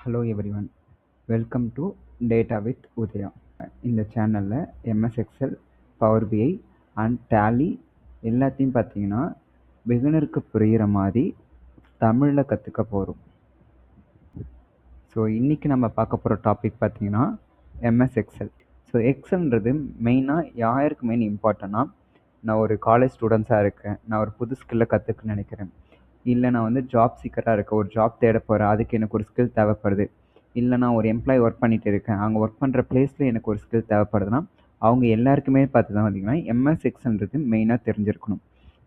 Hello everyone, welcome to data with Udaya. இந்த சேனலில் MS Excel, Power BI and Tally எல்லாத்தையும் பார்த்தீங்கன்னா பிகினருக்கு புரிகிற மாதிரி தமிழில் கற்றுக்க போகிறோம். ஸோ இன்றைக்கி நம்ம பார்க்க போகிற டாபிக் பார்த்தீங்கன்னா எம்எஸ் எக்ஸல். ஸோ எக்ஸல்ன்றது மெயினாக யாருக்கு மெயின் இம்பார்ட்டன்னா, நான் ஒரு காலேஜ் ஸ்டூடெண்ட்ஸாக இருக்கேன், நான் ஒரு புது ஸ்கில்லை கற்றுக்கணும்னு நினைக்கிறேன், இல்லை நான் வந்து ஜாப் சீக்கராக இருக்கேன், ஒரு ஜாப் தேட போகிறேன், அதுக்கு எனக்கு ஒரு ஸ்கில் தேவைப்படுது, இல்லை நான் ஒரு எம்ப்ளாயி ஒர்க் பண்ணிகிட்டு இருக்கேன், அங்கே ஒர்க் பண்ணுற பிளேஸில் எனக்கு ஒரு ஸ்கில் தேவைப்படுதுன்னா அவங்க எல்லாருக்குமே பார்த்து தான் பார்த்தீங்கன்னா எம்எஸ் எக்ஸல்ன்றது மெயினாக தெரிஞ்சிருக்கணும்.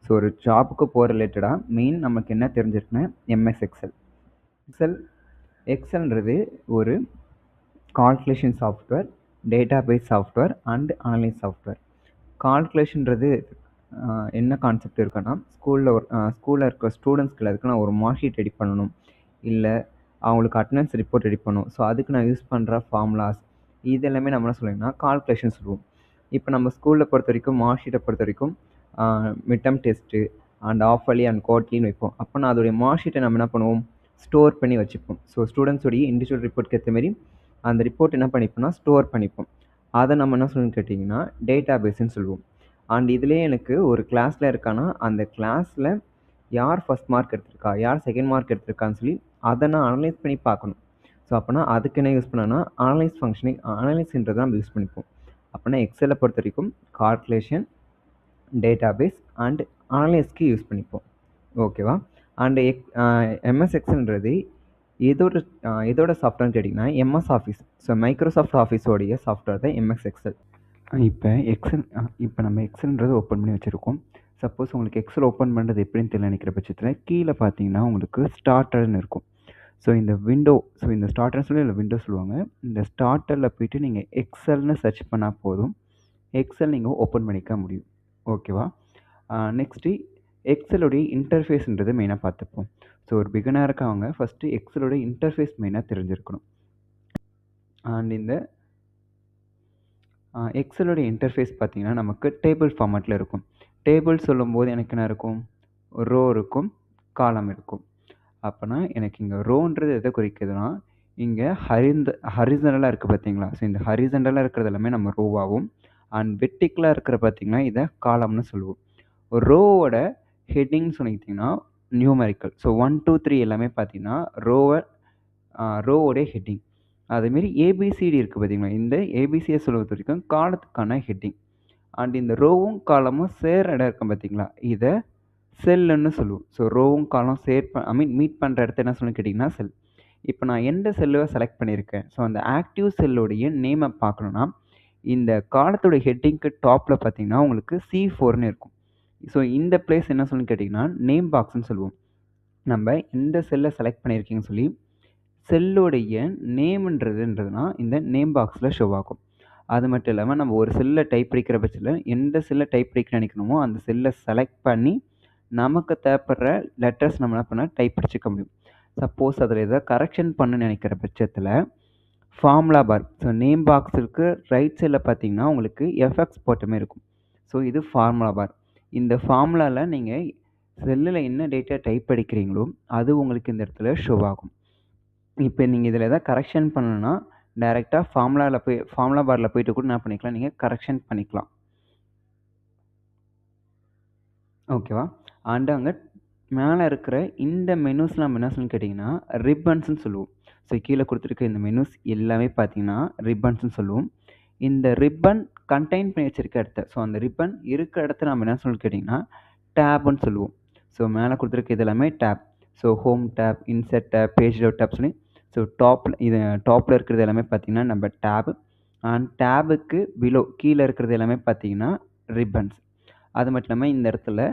ஸோ ஒரு ஜாபுக்கு போகிற ரிலேட்டடாக மெயின் நமக்கு என்ன தெரிஞ்சிருக்குன்னா எம்எஸ் எக்ஸல்ன்றது ஒரு calculation software, data base software and analyse software. கால்குலேஷன்றது என்ன கான்செப்ட் இருக்குன்னா, ஸ்கூலில் இருக்கிற ஸ்டூடெண்ட்ஸ்க்கு அதுக்கு நான் ஒரு மார்க் ஷீட் ரெடி பண்ணணும், இல்லை அவங்களுக்கு அட்டண்டன்ஸ் ரிப்போர்ட் ரெடி பண்ணணும். ஸோ அதுக்கு நான் யூஸ் பண்ணுற ஃபார்முலாஸ் இது எல்லாமே நம்ம என்ன சொல்லுவோம்னா கால்குலேஷன் சொல்லுவோம். இப்போ நம்ம ஸ்கூலில் பொறுத்த வரைக்கும் மார்க் ஷீட்டை பொறுத்த வரைக்கும் midterm test and half yearly and குவார்ட்லின்னு வைப்போம். அப்போ நான் அதோடைய மார்க் ஷீட்டை நம்ம என்ன பண்ணுவோம், ஸ்டோர் பண்ணி வச்சுப்போம். ஸோ ஸ்டூடெண்ட்ஸோடைய இண்டிவிஜுவல் ரிப்போர்ட்க்கு ஏற்ற மாதிரி அந்த ரிப்போர்ட் என்ன பண்ணிப்போம்னா ஸ்டோர் பண்ணிப்போம். அதை நம்ம என்ன சொல்லணும்னு கேட்டிங்கன்னா டேட்டா பேஸ்ன்னு சொல்லுவோம். அண்ட் இதுலேயே எனக்கு ஒரு கிளாஸில் இருக்கான்னா அந்த கிளாஸில் யார் ஃபஸ்ட் மார்க் எடுத்திருக்கா, யார் செகண்ட் மார்க் எடுத்திருக்கான்னு சொல்லி அதை நான் அனலைஸ் பண்ணி பார்க்கணும். ஸோ அப்போனா அதுக்கு என்ன யூஸ் பண்ணோன்னா அனலைஸ்ன்றதை நம்ம யூஸ் பண்ணிப்போம். அப்போனா எக்ஸலை பொறுத்த வரைக்கும் கால்குலேஷன், டேட்டா பேஸ் அண்ட் அனலைஸ்க்கு யூஸ் பண்ணிப்போம். ஓகேவா? அண்டு எம்எஸ் எக்ஸல்ன்றது இதோட சாஃப்ட்வேர்னு கேட்டிங்கன்னா எம்எஸ் ஆஃபீஸ். ஸோ மைக்ரோசாஃப்ட் ஆஃபீஸோடைய சாஃப்ட்வேர் தான் எம்எஸ் எக்ஸல். இப்போ நம்ம எக்ஸல்ன்றது ஓப்பன் பண்ணி வச்சுருக்கோம். சப்போஸ் உங்களுக்கு எக்ஸல் ஓப்பன் பண்ணுறது எப்படின்னு தெரியல நினைக்கிற பட்சத்தில் கீழே பார்த்தீங்கன்னா உங்களுக்கு ஸ்டார்டர்னு இருக்கும். ஸோ இந்த ஸ்டார்டர்னு சொல்லி இல்லை விண்டோ சொல்லுவாங்க. இந்த ஸ்டார்டரில் போய்ட்டு நீங்கள் எக்ஸல்னு சர்ச் பண்ணால் போதும், எக்ஸல் நீங்கள் ஓப்பன் பண்ணிக்க முடியும். ஓகேவா? நெக்ஸ்ட்டு எக்ஸலோடைய இன்டர்ஃபேஸ்ன்றது மெயினாக பார்த்துப்போம். ஸோ ஒரு பிகினராக இருக்கவங்க ஃபஸ்ட்டு எக்ஸலோடைய இன்டர்ஃபேஸ் மெயினாக தெரிஞ்சிருக்கணும். அண்ட் இந்த எக்ஸலோடைய இன்டர்ஃபேஸ் பார்த்தீங்கன்னா நமக்கு டேபிள் ஃபார்மேட்டில் இருக்கும். டேபிள் சொல்லும்போது எனக்கு என்ன இருக்கும், ரோ இருக்கும், காலம் இருக்கும். அப்போனா எனக்கு இங்கே ரோன்றது எதை குறிக்குதுன்னா, இங்கே ஹரிசனலாக இருக்குது பார்த்தீங்களா? ஸோ இந்த ஹரிசனலாக இருக்கிறது எல்லாமே நம்ம ரோவாகவும், அண்ட் வெர்டிக்கலாக இருக்கிற பார்த்தீங்கன்னா இதை காலம்னு சொல்லுவோம். ஒரு ரோவோட ஹெட்டிங் சொல்லிக்கிட்டிங்கன்னா நியூமெரிக்கல். ஸோ 1 2 3 எல்லாமே பார்த்தீங்கன்னா ரோவோடைய ஹெட்டிங். அதேமாரி ஏபிசிடி இருக்குது பார்த்தீங்களா? இந்த ஏபிசியை சொல்வது வரைக்கும் காலத்துக்கான ஹெட்டிங். அண்ட் இந்த ரோவும் காலமும் சேர இடம் இருக்கும் பார்த்தீங்களா? இதை செல்லுன்னு சொல்லுவோம். ஸோ ரோவும் காலம் மீட் பண்ணுற இடத்த என்ன சொல்லணும்னு கேட்டிங்கன்னா செல். இப்போ நான் எந்த செல்லை செலக்ட் பண்ணியிருக்கேன், ஸோ அந்த ஆக்டிவ் செல்லுடைய நேமை பார்க்கணுன்னா இந்த காலத்தோட ஹெட்டிங்க்கு டாப்பில் பார்த்தீங்கன்னா உங்களுக்கு C4ன்னு இருக்கும். ஸோ இந்த பிளேஸ் என்ன சொல்லணும்னு கேட்டிங்கன்னா நேம் பாக்ஸ்ன்னு சொல்லுவோம். நம்ம எந்த செல்லை செலக்ட் பண்ணியிருக்கீங்கன்னு சொல்லி செல்லுடைய நேம்ன்றதுன்றதுனா இந்த நேம் பாக்ஸில் ஷோ ஆகும். அது மட்டும் இல்லாமல் நம்ம ஒரு செல்லை டைப் அடிக்கிற பட்சத்தில் எந்த செல்லை டைப் அடிக்க நினைக்கணுமோ அந்த செல்லை செலக்ட் பண்ணி நமக்கு தேவைப்படுற லெட்டர்ஸ் நம்ம என்ன பண்ணால் டைப் அடிச்சுக்க முடியும். சப்போஸ் அதில் எதாவது கரெக்ஷன் பண்ண நினைக்கிற பட்சத்தில் ஃபார்முலா பார், ஸோ நேம் பாக்ஸுக்கு ரைட் சைடில் பார்த்தீங்கன்னா உங்களுக்கு எஃப்எக்ஸ் போட்டமே இருக்கும். ஸோ இது ஃபார்முலா பார். இந்த ஃபார்முலாவில் நீங்கள் செல்லில் என்ன டேட்டா டைப் அடிக்கிறீங்களோ அது உங்களுக்கு இந்த இடத்துல ஷோ ஆகும். இப்போ நீங்கள் இதில் எதாவது கரெக்ஷன் பண்ணணுன்னா டைரெக்டாக ஃபார்முலா பாரில் போய்ட்டு கூட என்ன பண்ணிக்கலாம், நீங்கள் கரெக்ஷன் பண்ணிக்கலாம். ஓகேவா? அண்ட் அங்கே மேலே இருக்கிற இந்த மெனூஸ் நம்ம என்ன சொல்லணும்னு கேட்டிங்கன்னா ரிப்பன்ஸ்ன்னு சொல்லுவோம். ஸோ கீழே கொடுத்துருக்க இந்த மெனூஸ் எல்லாமே பார்த்தீங்கன்னா ரிப்பன்ஸ்ன்னு சொல்லுவோம். இந்த ரிப்பன் கண்டெயின் பண்ணி வச்சுருக்க இடத்த, ஸோ அந்த ரிப்பன் இருக்கிற இடத்த நம்ம என்ன சொல்லணும்னு கேட்டிங்கன்னா டேப்னு சொல்லுவோம். ஸோ மேலே கொடுத்துருக்க இது எல்லாமே tab. So home tab, insert tab, page layout tab சொல்லி ஸோ டாப்பில் இருக்கிறது எல்லாமே பார்த்தீங்கன்னா நம்ம டேப். அண்ட் டேபுக்கு பிலோ கீழே இருக்கிறது எல்லாமே பார்த்தீங்கன்னா ரிப்பன்ஸ். அது மட்டும் இல்லாமல் இந்த இடத்துல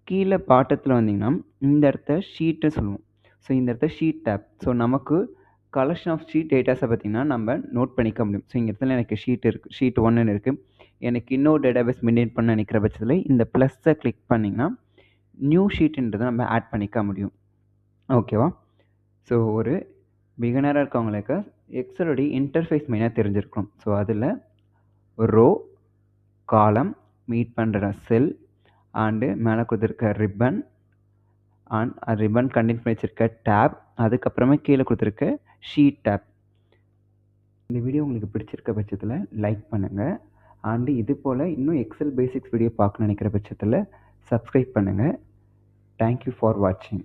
கீழே பாட்டத்தில் வந்தீங்கன்னா இந்த இடத்த ஷீட்டு சொல்லுவோம். ஸோ இந்த இடத்த ஷீட் டேப். ஸோ நமக்கு கலெக்ஷன் ஆஃப் ஷீட் டேட்டாஸை பார்த்திங்கன்னா நம்ம நோட் பண்ணிக்க முடியும். ஸோ இந்த இடத்துல எனக்கு ஷீட் 1ன்னு இருக்குது. எனக்கு இன்னொரு டேட்டாபேஸ் மெயின்டைன் பண்ண நினைக்கிற பட்சத்தில் இந்த ப்ளஸ்ஸை கிளிக் பண்ணிங்கன்னா நியூ ஷீட்டுன்றதை நம்ம ஆட் பண்ணிக்க முடியும். ஓகேவா? ஸோ ஒரு பிகினராக இருக்கவங்களுக்கு எக்ஸலோடைய இன்டர்ஃபேஸ் மெயினாக தெரிஞ்சிருக்கணும். ஸோ அதில் ரோ, காலம், மீட் பண்ணுற செல் அண்டு மேலே கொடுத்துருக்க ரிப்பன் அண்ட் ரிப்பன் கண்டெயின் பண்ணி வச்சுருக்க டேப், அதுக்கப்புறமே கீழே கொடுத்துருக்க ஷீட் டேப். இந்த வீடியோ உங்களுக்கு பிடிச்சிருக்க பட்சத்தில் லைக் பண்ணுங்கள். அண்டு இது போல் இன்னும் எக்ஸல் பேசிக்ஸ் வீடியோ பார்க்கணும்னு நினைக்கிற பட்சத்தில் சப்ஸ்கிரைப் பண்ணுங்கள். தேங்க்யூ ஃபார் வாட்சிங்.